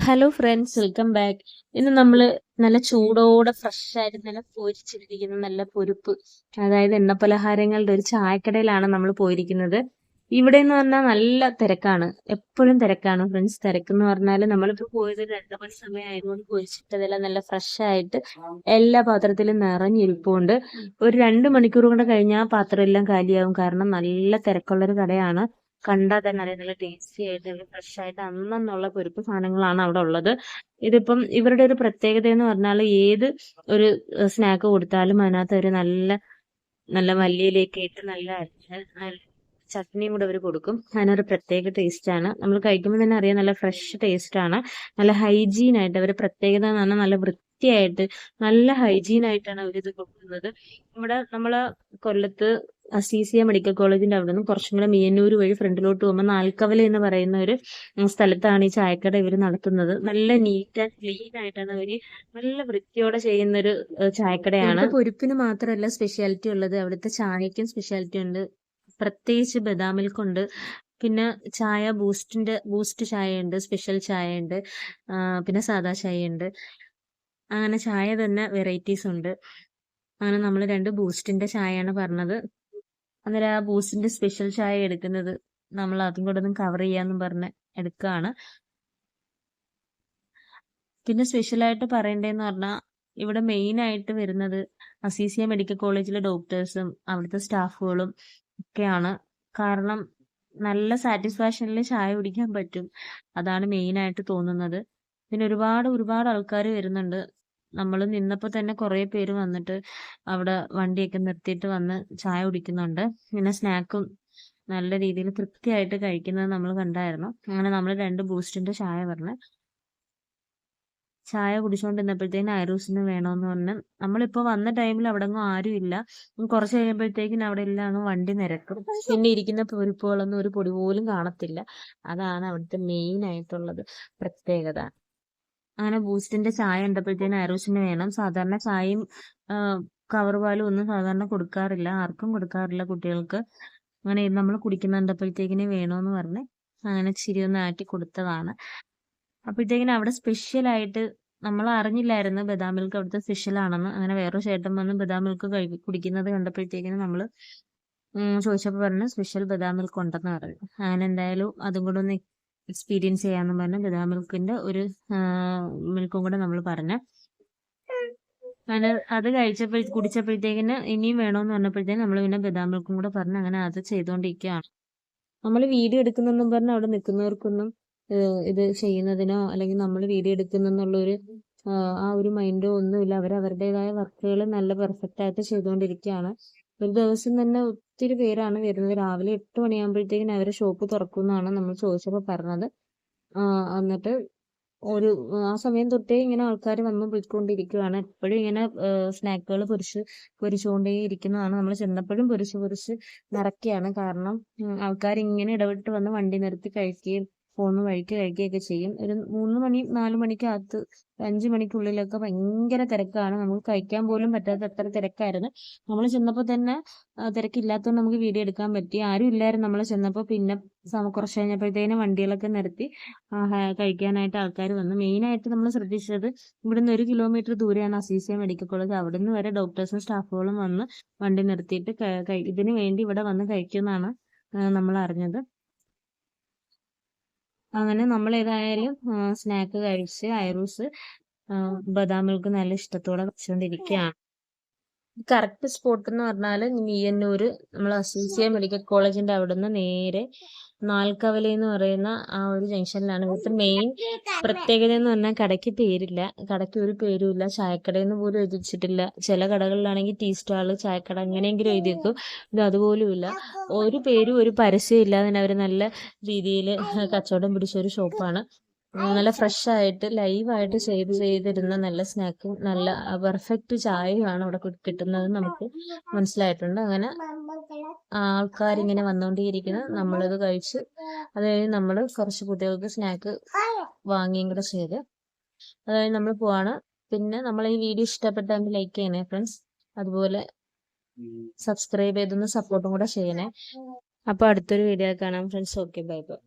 Hello friends, welcome back. ഇന്ന് നമ്മൾ നല്ല ചൂടോടെ ഫ്രഷ് ആയിട്ട് നല്ല പൊരിച്ചിട്ടിരിക്കുന്ന നല്ല പൊരിപ്പ്, അതായത് എണ്ണപ്പലഹാരങ്ങളുടെ ഒരു ചായക്കടയിലാണ് നമ്മൾ പോയിരിക്കുന്നത്. ഇവിടെ എന്ന് പറഞ്ഞാൽ നല്ല തിരക്കാണ്, എപ്പോഴും തിരക്കാണ് ഫ്രണ്ട്സ്. തിരക്കെന്ന് പറഞ്ഞാൽ നമ്മളിപ്പോൾ പോയത് 2 മണി സമയമായതുകൊണ്ട് പൊരിച്ചിട്ടതെല്ലാം നല്ല ഫ്രഷ് ആയിട്ട് എല്ലാ പാത്രത്തിലും നിറഞ്ഞിരിപ്പുണ്ട്. ഒരു 2 മണിക്കൂർ കൊണ്ട് കഴിഞ്ഞാൽ പാത്രം എല്ലാം കാലിയാവും, കാരണം നല്ല തിരക്കുള്ളൊരു കടയാണ്. കണ്ടാൽ തന്നെ അറിയാം, നല്ല ടേസ്റ്റി ആയിട്ട് നല്ല ഫ്രഷ് ആയിട്ട് അന്നുള്ള പൊരിപ്പ് സാധനങ്ങളാണ് അവിടെ ഉള്ളത്. ഇതിപ്പം ഇവരുടെ ഒരു പ്രത്യേകത എന്ന് പറഞ്ഞാൽ ഏത് ഒരു സ്നാക്ക് കൊടുത്താലും അതിനകത്ത് ഒരു നല്ല നല്ല മല്ലിയിലേക്ക് ഇട്ട് നല്ല ചട്നിയും കൂടെ അവർ കൊടുക്കും. അതിനൊരു പ്രത്യേക ടേസ്റ്റ് ആണ്. നമ്മൾ കഴിക്കുമ്പോൾ തന്നെ അറിയാം, നല്ല ഫ്രഷ് ടേസ്റ്റ് ആണ്. നല്ല ഹൈജീൻ ആയിട്ട് അവർ പ്രത്യേകത എന്ന് പറഞ്ഞാൽ നല്ല വൃത്തിയായിട്ട് നല്ല ഹൈജീൻ ആയിട്ടാണ് അവരിത് കൊടുക്കുന്നത്. ഇവിടെ നമ്മള് കൊല്ലത്ത് അസീസിയ മെഡിക്കൽ കോളേജിന്റെ അവിടെ നിന്ന് കുറച്ചും കൂടെ മിയന്നൂർ വഴി ഫ്രണ്ടിലോട്ട് പോകുമ്പോൾ നാൽക്കവല എന്ന് പറയുന്ന ഒരു സ്ഥലത്താണ് ഈ ചായക്കട ഇവർ നടത്തുന്നത്. നല്ല നീറ്റ് ആൻഡ് ക്ലീൻ ആയിട്ടാണ് അവര് നല്ല വൃത്തിയോടെ ചെയ്യുന്നൊരു ചായക്കടയാണ്. പൊരിപ്പിന് മാത്രമല്ല സ്പെഷ്യാലിറ്റി ഉള്ളത്, അവിടുത്തെ ചായക്കും സ്പെഷ്യാലിറ്റി ഉണ്ട്. പ്രത്യേകിച്ച് ബദാം മിൽക്ക് ഉണ്ട്. പിന്നെ ചായ ബൂസ്റ്റ് ചായ ഉണ്ട്, സ്പെഷ്യൽ ചായ ഉണ്ട്, പിന്നെ സാദാ ചായ ഉണ്ട്. അങ്ങനെ ചായ തന്നെ വെറൈറ്റീസ് ഉണ്ട്. അങ്ങനെ നമ്മൾ 2 ബൂസ്റ്റിന്റെ ചായയാണ് പറഞ്ഞത്. അന്നേരം ആ ബൂസ്റ്റിന്റെ സ്പെഷ്യൽ ചായ എടുക്കുന്നത് നമ്മൾ അതും കൂടെ ഒന്ന് കവർ ചെയ്യാന്നും പറഞ്ഞ് എടുക്കുകയാണ്. പിന്നെ സ്പെഷ്യലായിട്ട് പറയണ്ടേന്ന് പറഞ്ഞാൽ ഇവിടെ മെയിൻ ആയിട്ട് വരുന്നത് അസീസിയ മെഡിക്കൽ കോളേജിലെ ഡോക്ടേഴ്സും അവിടുത്തെ സ്റ്റാഫുകളും ഒക്കെയാണ്. കാരണം നല്ല സാറ്റിസ്ഫാക്ഷനിൽ ചായ കുടിക്കാൻ പറ്റും, അതാണ് മെയിൻ ആയിട്ട് തോന്നുന്നത്. പിന്നെ ഒരുപാട് ആൾക്കാർ വരുന്നുണ്ട്. നമ്മൾ നിന്നപ്പോൾ തന്നെ കുറേ പേര് വന്നിട്ട് അവിടെ വണ്ടിയൊക്കെ നിർത്തിയിട്ട് വന്ന് ചായ കുടിക്കുന്നുണ്ട്. പിന്നെ സ്നാക്കും നല്ല രീതിയിൽ തൃപ്തിയായിട്ട് കഴിക്കുന്നത് നമ്മൾ കണ്ടായിരുന്നു. അങ്ങനെ നമ്മൾ 2 ബൂസ്റ്റിന്റെ ചായ പറഞ്ഞു. ചായ കുടിച്ചുകൊണ്ടിരുന്നപ്പോഴത്തേക്കും ഐറൂസിന് വേണമെന്ന് പറഞ്ഞ് നമ്മളിപ്പോൾ വന്ന ടൈമിൽ അവിടെ ഒന്നും ആരും ഇല്ല. കുറച്ച് കഴിയുമ്പോഴത്തേക്കും അവിടെ എല്ലാം അങ്ങ് വണ്ടി നിരക്കും. പിന്നെ ഇരിക്കുന്ന പൊരിപ്പുകളൊന്നും ഒരു പൊടി പോലും കാണത്തില്ല. അതാണ് അവിടുത്തെ മെയിൻ ആയിട്ടുള്ളത് പ്രത്യേകത. അങ്ങനെ ബൂസ്റ്റിന്റെ ചായ ഉണ്ടപ്പോഴത്തേനും ഐറൂസിന് വേണം. സാധാരണ ചായയും കവർ പാലും ഒന്നും സാധാരണ കൊടുക്കാറില്ല, ആർക്കും കൊടുക്കാറില്ല കുട്ടികൾക്ക്. അങ്ങനെ നമ്മൾ കുടിക്കുന്നുണ്ടപ്പോഴത്തേക്കിന് വേണമെന്ന് പറഞ്ഞ് അങ്ങനെ ചിരി ഒന്ന് ആറ്റി കൊടുത്തതാണ്. അപ്പോഴത്തേക്കിനും അവിടെ സ്പെഷ്യലായിട്ട് നമ്മൾ അറിഞ്ഞില്ലായിരുന്നു ബദാം മിൽക്ക് അവിടുത്തെ സ്പെഷ്യൽ ആണെന്ന്. അങ്ങനെ വേറൊരു ചേട്ടൻ വന്ന് ബദാം മിൽക്ക് കുടിക്കുന്നത് കണ്ടപ്പോഴത്തേക്കിനും നമ്മൾ ചോദിച്ചപ്പോൾ പറഞ്ഞു സ്പെഷ്യൽ ബദാം മിൽക്ക് ഉണ്ടെന്ന് പറഞ്ഞു. അങ്ങനെ എന്തായാലും അതും കൂടെ ഒന്ന് എക്സ്പീരിയൻസ് ചെയ്യാമെന്ന് പറഞ്ഞ് ബദാം മിൽക്കിന്റെ ഒരു മിൽക്കും കൂടെ നമ്മൾ പറഞ്ഞു. അങ്ങനെ അത് കുടിച്ചപ്പോഴത്തേക്കിന് ഇനിയും വേണമെന്ന് പറഞ്ഞപ്പോഴത്തേക്കും നമ്മൾ പിന്നെ ബദാം മിൽക്കും കൂടെ പറഞ്ഞ് അങ്ങനെ അത് ചെയ്തുകൊണ്ടിരിക്കുകയാണ്. നമ്മൾ വീഡിയോ എടുക്കുന്നെന്നും പറഞ്ഞ് അവിടെ നിൽക്കുന്നവർക്കൊന്നും ഇത് ചെയ്യുന്നതിനോ അല്ലെങ്കിൽ നമ്മൾ വീഡിയോ എടുക്കുന്നെന്നുള്ളൊരു ആ ഒരു മൈൻഡോ ഒന്നുമില്ല. അവരവരുടേതായ വർക്കുകൾ നല്ല പെർഫെക്റ്റ് ആയിട്ട് ചെയ്തുകൊണ്ടിരിക്കുകയാണ്. ഒരു ദിവസം തന്നെ ഒത്തിരി പേരാണ് വരുന്നത്. രാവിലെ 8 മണിയാകുമ്പോഴത്തേക്കിന് അവരെ ഷോപ്പ് തുറക്കുമെന്നാണ് നമ്മൾ ചോദിച്ചപ്പോൾ പറഞ്ഞത്. എന്നിട്ട് ആ സമയം തൊട്ടേ ഇങ്ങനെ ആൾക്കാർ വന്ന് പോയിക്കൊണ്ടിരിക്കുകയാണ്. എപ്പോഴും ഇങ്ങനെ സ്നാക്കുകൾ പൊരിച്ചുകൊണ്ടേ ഇരിക്കുന്നതാണ്. നമ്മൾ ചെന്നപ്പോഴും പൊരിച്ച് നിറയ്ക്കുകയാണ്. കാരണം ആൾക്കാർ ഇങ്ങനെ ഇടവിട്ട് വന്ന് വണ്ടി നിർത്തി കഴിക്കുകയും പോകുന്ന വഴിക്ക് കഴിക്കുകയൊക്കെ ചെയ്യും. ഒരു 3 മണി 4 മണിക്കകത്ത് 5 മണിക്കുള്ളിലൊക്കെ ഭയങ്കര തിരക്കാണ്. നമുക്ക് കഴിക്കാൻ പോലും പറ്റാത്ത അത്ര തിരക്കായിരുന്നു. നമ്മൾ ചെന്നപ്പോൾ തന്നെ തിരക്കില്ലാത്തതുകൊണ്ട് നമുക്ക് വീഡിയോ എടുക്കാൻ പറ്റി. ആരും ഇല്ലായിരുന്നു നമ്മൾ ചെന്നപ്പോൾ. പിന്നെ കുറച്ച് കഴിഞ്ഞപ്പോഴത്തേനും വണ്ടികളൊക്കെ നിർത്തി കഴിക്കാനായിട്ട് ആൾക്കാർ വന്നു. മെയിനായിട്ട് നമ്മൾ ശ്രദ്ധിച്ചത് ഇവിടുന്ന് 1 കിലോമീറ്റർ ദൂരെയാണ് അസീസിയ മെഡിക്കൽ കോളേജ്. അവിടുന്ന് വരെ ഡോക്ടേഴ്സും സ്റ്റാഫുകളും വന്ന് വണ്ടി നിർത്തിയിട്ട് ഇതിനു വേണ്ടി ഇവിടെ വന്ന് കഴിക്കുമെന്നാണ് നമ്മൾ അറിഞ്ഞത്. അങ്ങനെ നമ്മൾ ഏതായാലും സ്നാക്ക് കഴിച്ച് ഐറൂസ് ബദാം മിൽക്ക് നല്ല ഇഷ്ടത്തോടെ കഴിച്ചുകൊണ്ടിരിക്കുകയാണ്. കറക്റ്റ് സ്പോട്ട് എന്ന് പറഞ്ഞാൽ മിയന്നൂർ നമ്മൾ അസീസിയ മെഡിക്കൽ കോളേജിന്റെ അവിടെ നിന്ന് നേരെ നാൽക്കവല എന്ന് പറയുന്ന ആ ഒരു ജംഗ്ഷനിലാണ്. ഇവിടുത്തെ മെയിൻ പ്രത്യേകത എന്ന് പറഞ്ഞാൽ കടയ്ക്ക് പേരില്ല, കടയ്ക്ക് ഒരു പേരുമില്ല, ചായക്കടയെന്ന് പോലും എഴുതി വെച്ചിട്ടില്ല. ചില കടകളിലാണെങ്കിൽ ടീ സ്റ്റാള് ചായക്കട അങ്ങനെയെങ്കിലും എഴുതി വെക്കും. ഇത് അതുപോലുമില്ല, ഒരു പേരും ഒരു പരസ്യം ഇല്ലാതെ തന്നെ അവർ നല്ല രീതിയിൽ കച്ചവടം പിടിച്ച ഒരു ഷോപ്പാണ്. നല്ല ഫ്രഷ് ആയിട്ട് ലൈവായിട്ട് ചെയ്തിരുന്ന നല്ല സ്നാക്കും നല്ല പെർഫെക്റ്റ് ചായയുമാണ് അവിടെ കിട്ടുന്നത് നമുക്ക് മനസ്സിലായിട്ടുണ്ട്. അങ്ങനെ ആൾക്കാരിങ്ങനെ വന്നുകൊണ്ടേയിരിക്കുന്നത്, നമ്മളിത് കഴിച്ച് അത് കഴിഞ്ഞ് നമ്മൾ കുറച്ച് കുട്ടികൾക്ക് സ്നാക്ക് വാങ്ങിയും കൂടെ ചെയ്ത് അത് കഴിഞ്ഞ് നമ്മൾ പോവാണ്. പിന്നെ നമ്മൾ ഈ വീഡിയോ ഇഷ്ടപ്പെട്ടെങ്കിൽ ലൈക്ക് ചെയ്യണേ ഫ്രണ്ട്സ്, അതുപോലെ സബ്സ്ക്രൈബ് ചെയ്തൊന്ന് സപ്പോർട്ടും കൂടെ ചെയ്യണേ. അപ്പോൾ അടുത്തൊരു വീഡിയോ കാണാം ഫ്രണ്ട്സ്. Okay, bye bye.